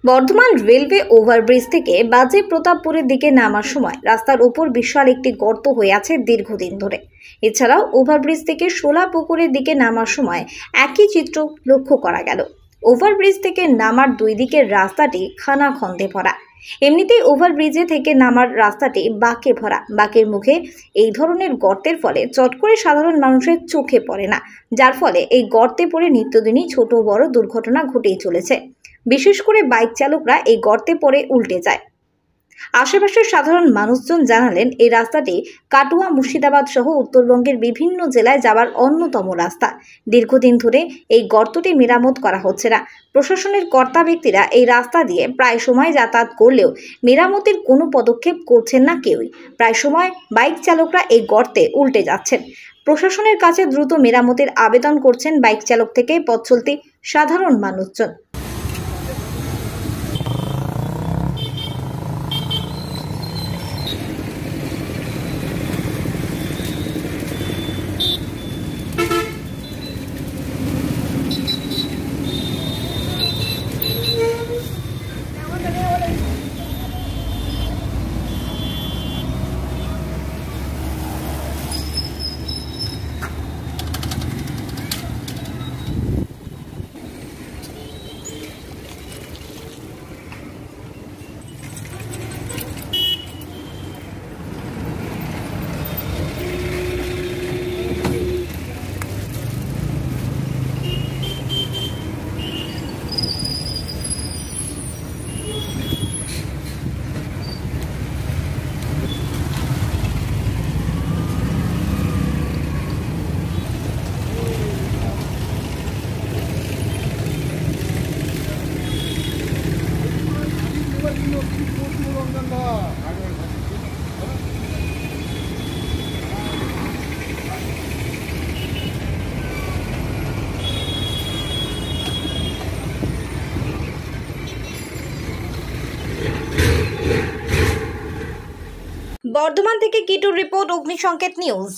Bardhaman railway overbridge থেকে বাজে প্রতাপপুরের দিকে নামার সময় রাস্তার উপর বিশাল একটি গর্ত হয়ে আছে দীর্ঘদিন ধরে। এছাড়াও ওভারব্রিজ থেকে শোলাপুকুরের দিকে নামার সময় একই চিত্র লক্ষ্য করা গেল। ওভারব্রিজ থেকে নামার দুই দিকের রাস্তাটি খানাখন্দে ভরা। এমনিতেই ওভারব্রিজে থেকে নামার রাস্তাটি বাঁকে ভরা। বাঁকের মুখে এই ধরনের গর্তের ফলে চট করে সাধারণ মানুষের চোখে পড়ে না, যার ফলে এই গর্তে পড়ে নিত্যদিনই ছোট বড় দুর্ঘটনা ঘটেই চলেছে। বিশেষ করে বাইক চালকরা এই গর্তে পড়ে উল্টে যায়। আশেপাশের সাধারণ মানুষজন জানালেন, এই রাস্তাটি কাটুয়া, মুর্শিদাবাদ সহ উত্তরবঙ্গের বিভিন্ন জেলায় যাওয়ার অন্যতম রাস্তা। দীর্ঘদিন ধরে এই গর্তটি মেরামত করা হচ্ছে না। প্রশাসনের কর্তা ব্যক্তিরা এই রাস্তা দিয়ে প্রায় সময় যাতায়াত করলেও মেরামতের কোনো পদক্ষেপ করছেন না কেউই। প্রায় সময় বাইক চালকরা এই গর্তে উল্টে যাচ্ছেন। প্রশাসনের কাছে দ্রুত মেরামতের আবেদন করছেন বাইক চালক থেকে পথ চলতি সাধারণ মানুষজন। বর্ধমান থেকে কিটুর রিপোর্ট, অগ্নিসংকেত নিউজ।